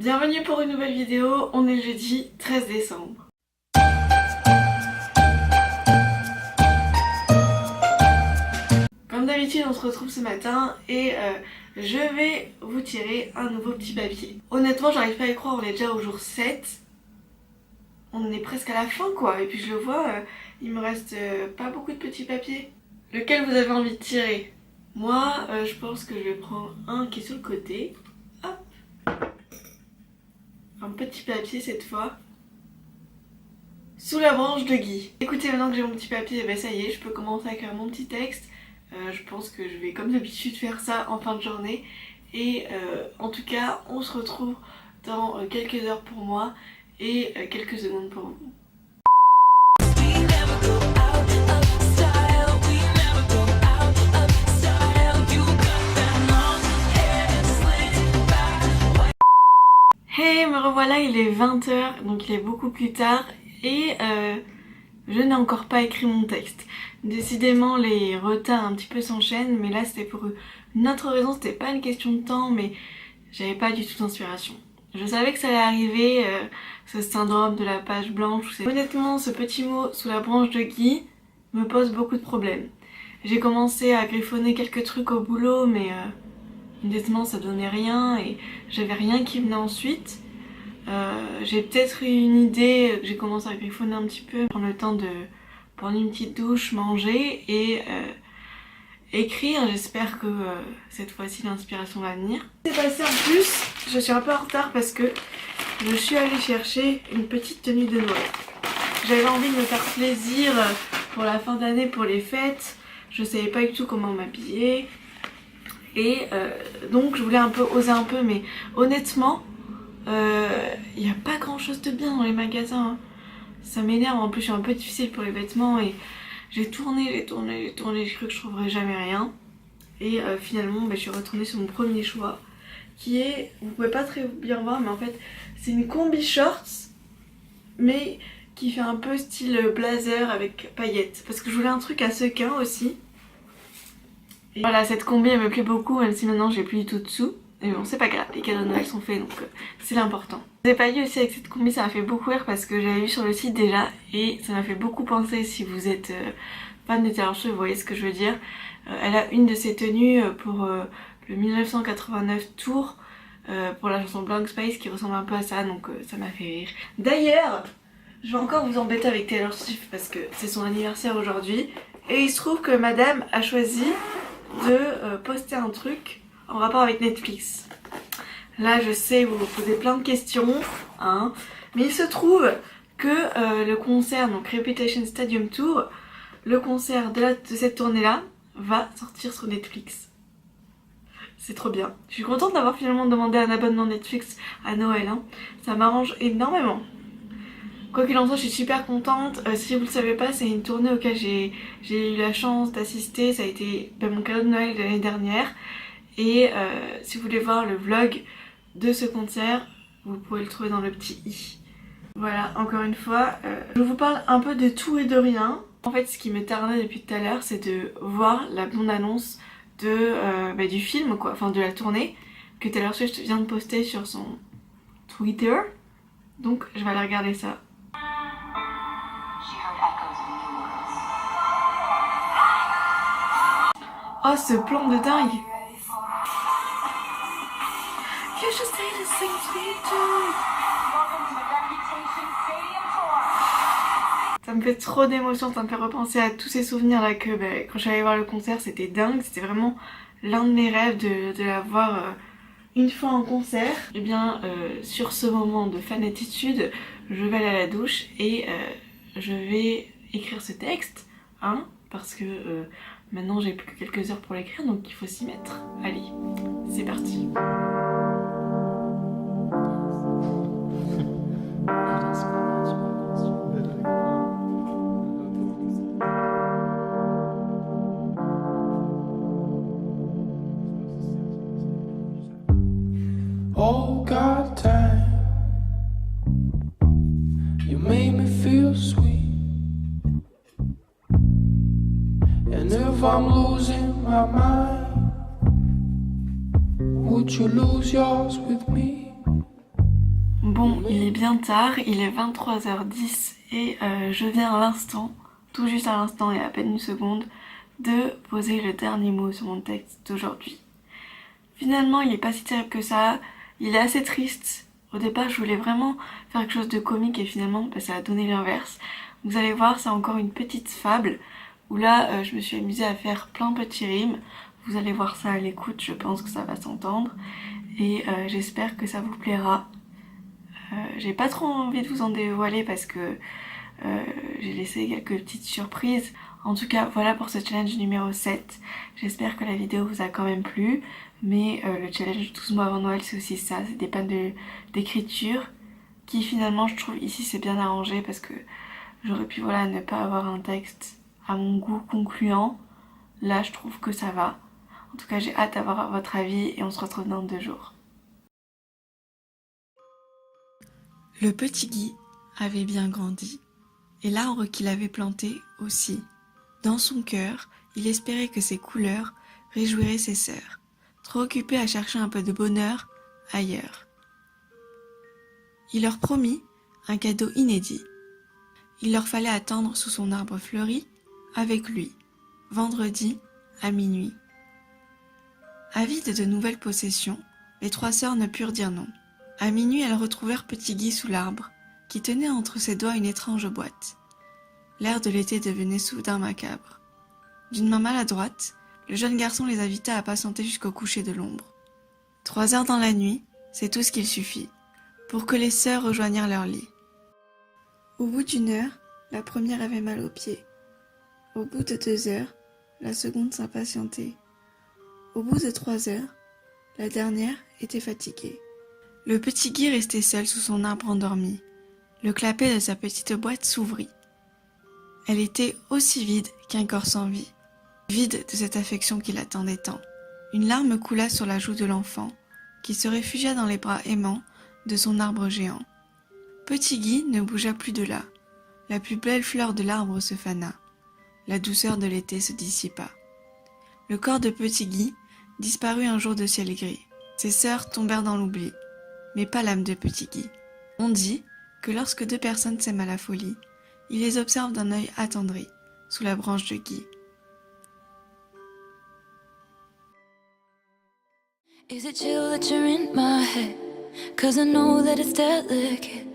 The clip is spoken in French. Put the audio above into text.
Bienvenue pour une nouvelle vidéo, on est le jeudi 13 décembre. Comme d'habitude on se retrouve ce matin et je vais vous tirer un nouveau petit papier. Honnêtement j'arrive pas à y croire, on est déjà au jour 7. On en est presque à la fin quoi, et puis je le vois, il me reste pas beaucoup de petits papiers. Lequel vous avez envie de tirer? Moi je pense que je vais prendre un qui est sur le côté. Hop. Un petit papier cette fois. Sous la branche de Guy. Écoutez, maintenant que j'ai mon petit papier, ben ça y est, je peux commencer à écrire mon petit texte. Je pense que je vais comme d'habitude faire ça en fin de journée. Et en tout cas, on se retrouve dans quelques heures pour moi et quelques secondes pour vous. Hey, me revoilà, il est 20h, donc il est beaucoup plus tard et je n'ai encore pas écrit mon texte. Décidément les retards un petit peu s'enchaînent, mais là c'était pour une autre raison, c'était pas une question de temps, mais j'avais pas du tout d'inspiration. Je savais que ça allait arriver, ce syndrome de la page blanche. Honnêtement, ce petit mot sous la branche de Guy me pose beaucoup de problèmes. J'ai commencé à griffonner quelques trucs au boulot, mais honnêtement ça donnait rien et j'avais rien qui venait ensuite. J'ai peut-être eu une idée, j'ai commencé à griffonner un petit peu, prendre le temps de prendre une petite douche, manger et écrire. J'espère que cette fois-ci l'inspiration va venir. C'est passé en plus, je suis un peu en retard parce que je suis allée chercher une petite tenue de Noël. J'avais envie de me faire plaisir pour la fin d'année, pour les fêtes. Je savais pas du tout comment m'habiller. Et donc je voulais un peu oser un peu, mais honnêtement il n'y a pas grand chose de bien dans les magasins, hein. Ça m'énerve, en plus je suis un peu difficile pour les vêtements et j'ai tourné, j'ai cru que je trouverais jamais rien. Et finalement je suis retournée sur mon premier choix qui est, vous pouvez pas très bien voir, mais en fait c'est une combi shorts mais qui fait un peu style blazer avec paillettes, parce que je voulais un truc à sequins aussi. Et voilà, cette combi elle me plaît beaucoup, même si maintenant j'ai plus du tout de sous. Mais bon, c'est pas grave, les cadeaux de Noël sont faits, donc c'est l'important. Je vous ai pas dit aussi avec cette combi, ça m'a fait beaucoup rire parce que j'avais vu sur le site déjà et ça m'a fait beaucoup penser, si vous êtes fan de Taylor Swift, vous voyez ce que je veux dire. Elle a une de ses tenues pour le 1989 tour pour la chanson Blank Space qui ressemble un peu à ça, donc ça m'a fait rire. D'ailleurs, je vais encore vous embêter avec Taylor Swift parce que c'est son anniversaire aujourd'hui et il se trouve que madame a choisi de poster un truc en rapport avec Netflix. Là je sais, vous vous posez plein de questions, hein, mais il se trouve que le concert, donc Reputation Stadium Tour, le concert de cette tournée là va sortir sur Netflix. C'est trop bien. Je suis contente d'avoir finalement demandé un abonnement Netflix à Noël, hein. Ça m'arrange énormément. Quoi qu'il en soit, je suis super contente. Si vous le savez pas, c'est une tournée auquel j'ai eu la chance d'assister. Ça a été mon cadeau de Noël de l'année dernière. Et si vous voulez voir le vlog de ce concert, vous pouvez le trouver dans le petit i. Voilà, encore une fois, je vous parle un peu de tout et de rien. En fait, ce qui me tardait depuis tout à l'heure, c'est de voir la bande-annonce du film, quoi, enfin de la tournée, que Taylor Swift vient de poster sur son Twitter. Donc je vais aller regarder ça. Oh, ce plan de dingue! Ça me fait trop d'émotion, ça me fait repenser à tous ces souvenirs là que quand j'allais voir le concert c'était dingue, c'était vraiment l'un de mes rêves de la voir une fois en concert. Et bien sur ce moment de fanatitude, je vais aller à la douche et je vais écrire ce texte, hein, parce que maintenant j'ai plus que quelques heures pour l'écrire, donc il faut s'y mettre. Allez, c'est parti. Oh God, time, you made me feel sweet. And if I'm losing my mind, would you lose yours with me? Bon, il est bien tard, il est 23h10 et je viens à l'instant, tout juste à l'instant et à peine une seconde, de poser le dernier mot sur mon texte d'aujourd'hui. Finalement, il est pas si terrible que ça, il est assez triste. Au départ, je voulais vraiment faire quelque chose de comique et finalement, ça a donné l'inverse. Vous allez voir, c'est encore une petite fable où là, je me suis amusée à faire plein de petits rimes. Vous allez voir ça à l'écoute, je pense que ça va s'entendre et j'espère que ça vous plaira. J'ai pas trop envie de vous en dévoiler parce que j'ai laissé quelques petites surprises. En tout cas, voilà pour ce challenge numéro 7. J'espère que la vidéo vous a quand même plu. Mais le challenge 12 mois avant Noël, c'est aussi ça. C'est des pannes d'écriture qui finalement, je trouve ici, c'est bien arrangé parce que j'aurais pu ne pas avoir un texte à mon goût concluant. Là, je trouve que ça va. En tout cas, j'ai hâte d'avoir votre avis et on se retrouve dans 2 jours. Le petit Guy avait bien grandi, et l'arbre qu'il avait planté aussi. Dans son cœur, il espérait que ses couleurs réjouiraient ses sœurs, trop occupées à chercher un peu de bonheur ailleurs. Il leur promit un cadeau inédit. Il leur fallait attendre sous son arbre fleuri avec lui, vendredi à minuit. Avides de nouvelles possessions, les 3 sœurs ne purent dire non. À minuit, elles retrouvèrent Petit Guy sous l'arbre, qui tenait entre ses doigts une étrange boîte. L'air de l'été devenait soudain macabre. D'une main maladroite, le jeune garçon les invita à patienter jusqu'au coucher de l'ombre. 3 heures dans la nuit, c'est tout ce qu'il suffit, pour que les sœurs rejoignirent leur lit. Au bout d'1 heure, la première avait mal aux pieds. Au bout de 2 heures, la seconde s'impatientait. Au bout de 3 heures, la dernière était fatiguée. Le petit Guy restait seul sous son arbre endormi. Le clapet de sa petite boîte s'ouvrit. Elle était aussi vide qu'un corps sans vie, vide de cette affection qui l'attendait tant. Une larme coula sur la joue de l'enfant, qui se réfugia dans les bras aimants de son arbre géant. Petit Guy ne bougea plus de là. La plus belle fleur de l'arbre se fana. La douceur de l'été se dissipa. Le corps de Petit Guy disparut un jour de ciel gris. Ses sœurs tombèrent dans l'oubli, mais pas l'âme de Petit Guy. On dit que lorsque 2 personnes s'aiment à la folie, ils les observent d'un œil attendri, sous la branche de Guy. Is it chill that you're in my head? 'Cause I know that it's delicate.